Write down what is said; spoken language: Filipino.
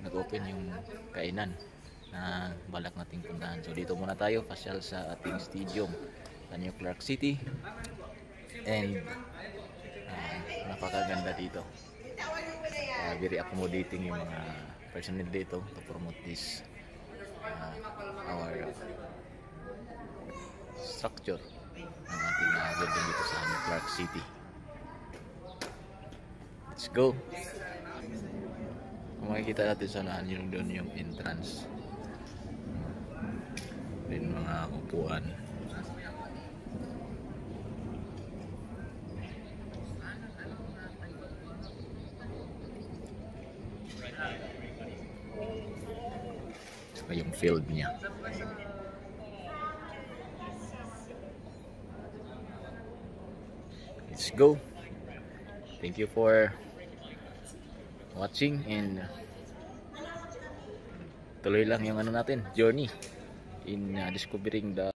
nag-open yung kainan na balak nating puntahan. So dito muna tayo, pasyal sa ating stadium sa New Clark City. And napakaganda dito. Very accommodating yung mga personnel dito to promote this our structure ng ating building dito sa New Clark City. Let's go! Kung makikita natin sa naan, yun doon yung entrance. Din mga upuan. Saka yung field niya. Let's go! Thank you for watching, and tuloy lang yung ano natin, journey in discovering the